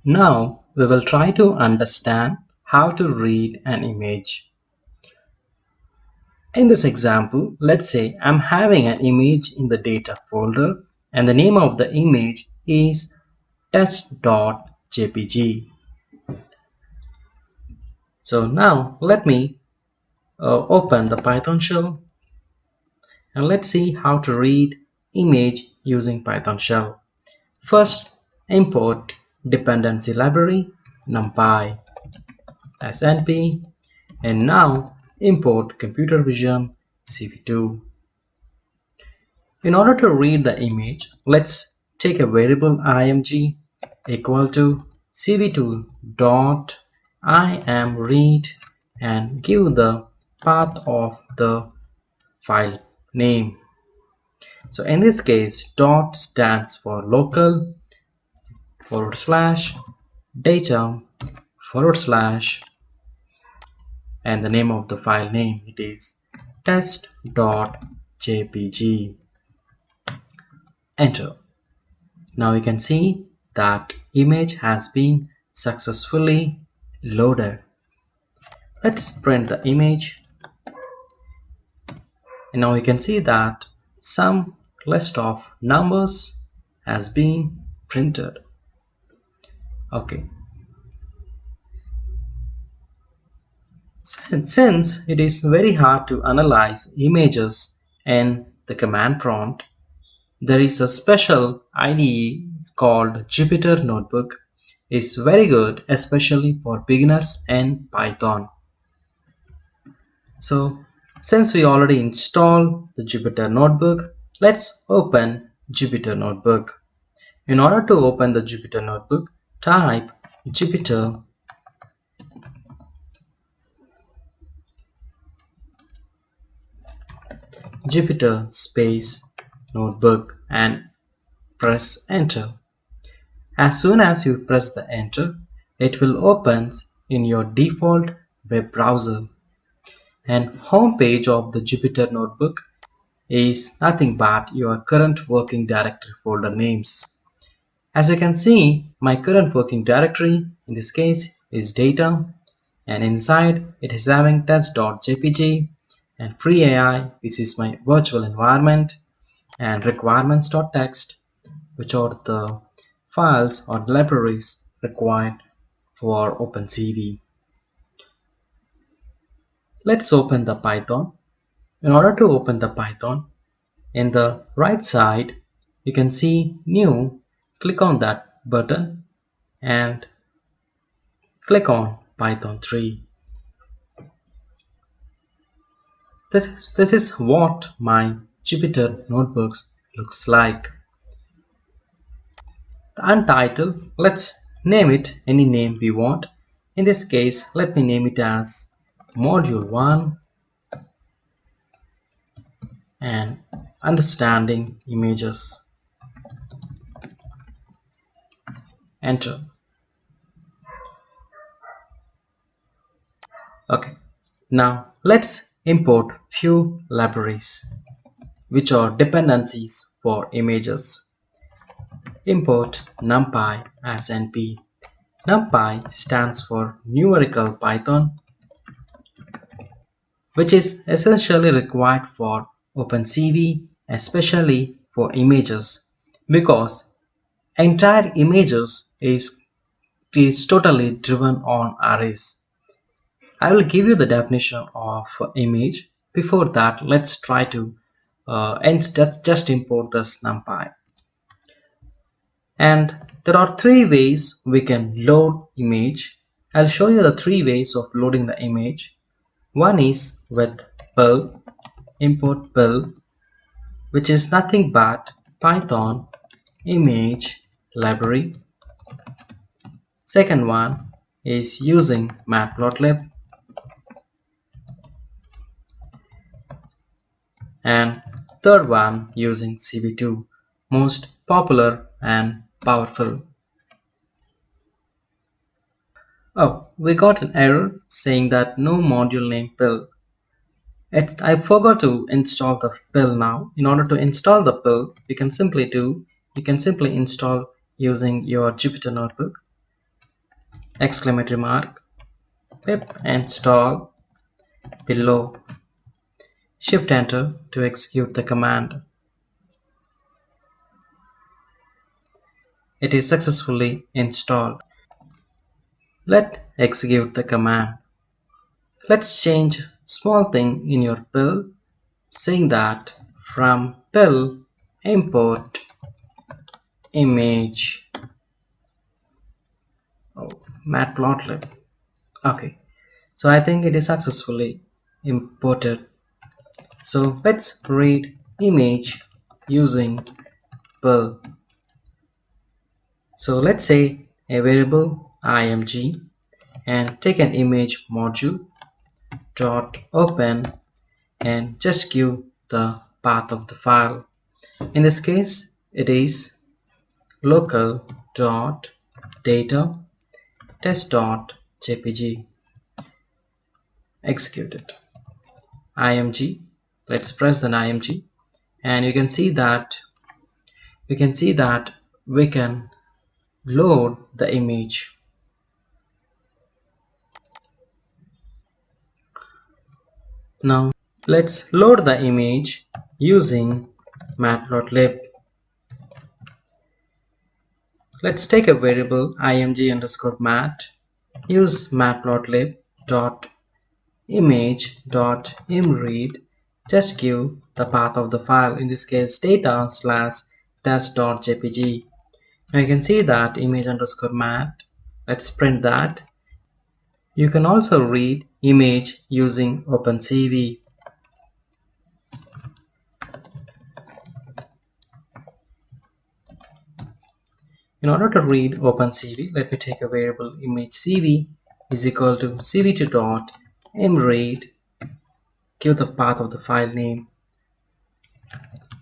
Now we will try to understand how to read an image. In this example, let's say I'm having an image in the data folder and the name of the image is test.jpg. So now let me open the Python shell and let's see how to read image using Python shell. First, import dependency library numpy as np, and now import computer vision cv2. In order to read the image, let's take a variable img equal to cv2 dot imread and give the path of the file name. So in this case, dot stands for local /data / and the name of the file name, it is test.jpg. Enter. Now you can see that image has been successfully loaded. Let's print the image. And now you can see that some list of numbers has been printed. Okay. Since it is very hard to analyze images in the command prompt, there is a special IDE called Jupyter Notebook. It's very good, especially for beginners in Python. So since we already installed the Jupyter Notebook, let's open Jupyter Notebook. In order to open the Jupyter Notebook, type Jupyter space notebook and press enter. As soon as you press the enter, it will open in your default web browser. And home page of the Jupyter Notebook is nothing but your current working directory folder names. As you can see, my current working directory in this case is data, and inside it is having test.jpg and free AI, which is my virtual environment, and requirements.txt, which are the files or libraries required for OpenCV. Let's open the Python. In order to open the Python, in the right side you can see new. Click on that button and click on Python 3. This is what my Jupyter Notebooks looks like. The untitled, let's name it any name we want. In this case, let me name it as Module 1 and Understanding Images. Enter. Okay, now let's import few libraries which are dependencies for images. Import numpy as np. Numpy stands for numerical Python, which is essentially required for OpenCV, especially for images, because entire images is totally driven on arrays. I will give you the definition of image. Before that, let's try to just import this numpy. And there are three ways we can load image. I'll show you the three ways of loading the image. One is with PIL, import PIL, which is nothing but Python image library. Second one is using Matplotlib. And third one using cv2, most popular and powerful. Oh, we got an error saying that no module name PIL. I forgot to install the PIL now. In order to install the PIL, you can simply install using your Jupyter Notebook. exclamatory mark, pip install below. Shift enter to execute the command. It is successfully installed. Let's execute the command. Let's change small thing in your PIL, saying that from PIL import image Matplotlib. Okay, so I think it is successfully imported. So let's read image using PIL. So let's say a variable img and take an image module dot open and just give the path of the file. In this case, it is local dot data test dot jpg. Execute it. img. Let's press the img, and you can see that we can load the image. Now let's load the image using Matplotlib. Let's take a variable img underscore mat, use matplotlib dot image dot imread, just give the path of the file, in this case data slash test dot jpg. Now you can see that image underscore mat. Let's print that. You can also read image using OpenCV. In order to read OpenCV, let me take a variable image cv is equal to cv2 dot imread, give the path of the file name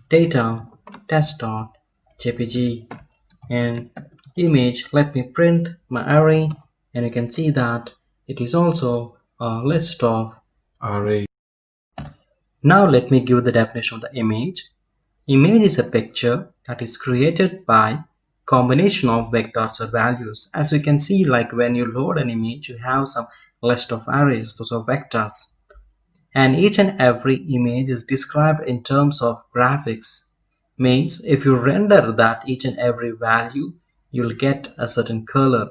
data test dot jpg, and image, let me print my array, and you can see that it is also a list of array. Now let me give the definition of the image. Image is a picture that is created by combination of vectors or values. As you can see, like when you load an image, you have some list of arrays, those are vectors. And each and every image is described in terms of graphics. Means if you render that each and every value, you'll get a certain color.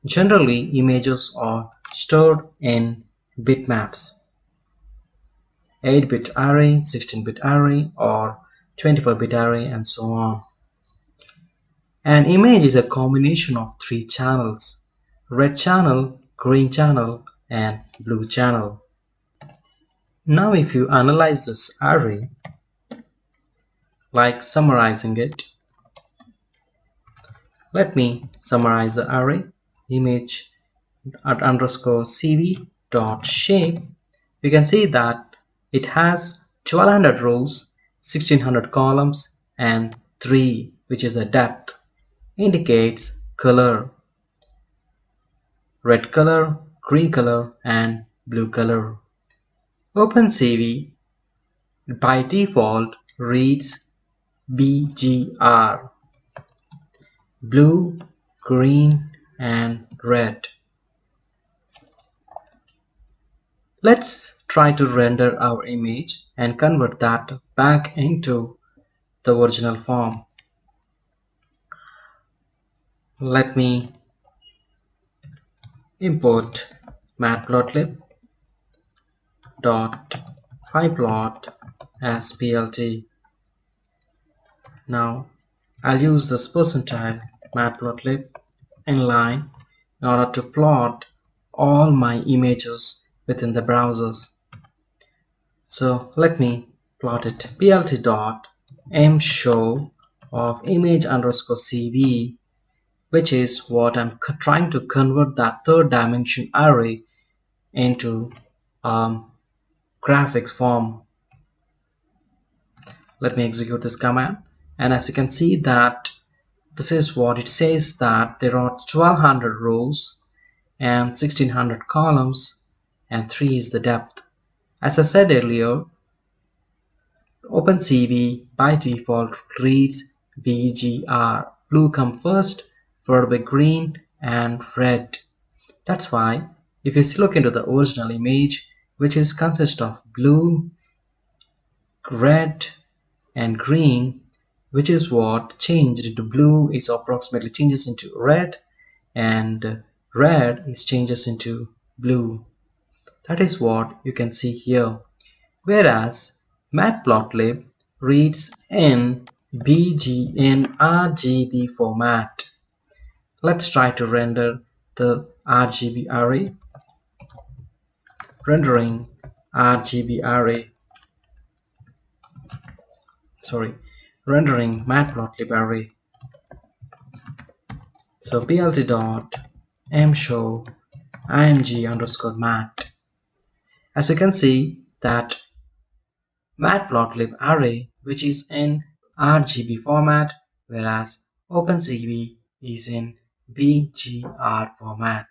Generally, images are stored in bitmaps. 8-bit array, 16-bit array, or 24-bit array, and so on. An image is a combination of 3 channels: red channel, green channel, and blue channel. Now if you analyze this array, like summarizing it, let me summarize the array. Image at underscore cv dot shape, you can see that it has 1200 rows, 1600 columns, and 3, which is the depth, indicates color: red color, green color, and blue color. OpenCV by default reads BGR, blue, green, and red. Let's try to render our image and convert that back into the original form. Let me import matplotlib dot pyplot as plt. Now I'll use this percentile matplotlib inline in order to plot all my images within the browsers. So let me plot it. plt dot mshow of image underscore cv, which is what I'm trying to convert that third dimension array into graphics form. Let me execute this command, and as you can see that this is what it says, that there are 1200 rows and 1600 columns, and 3 is the depth. As I said earlier, OpenCV by default reads BGR. Blue come first, followed by green and red. That's why if you look into the original image, which is consist of blue, red and green, which is what changed into blue is approximately changes into red, and red is changes into blue. That is what you can see here. Whereas Matplotlib reads in BGN RGB format. Let's try to render the RGB array. Rendering RGB array. Rendering Matplotlib array. So plt dot mshow img_mat. As you can see that Matplotlib array which is in RGB format, whereas OpenCV is in BGR format.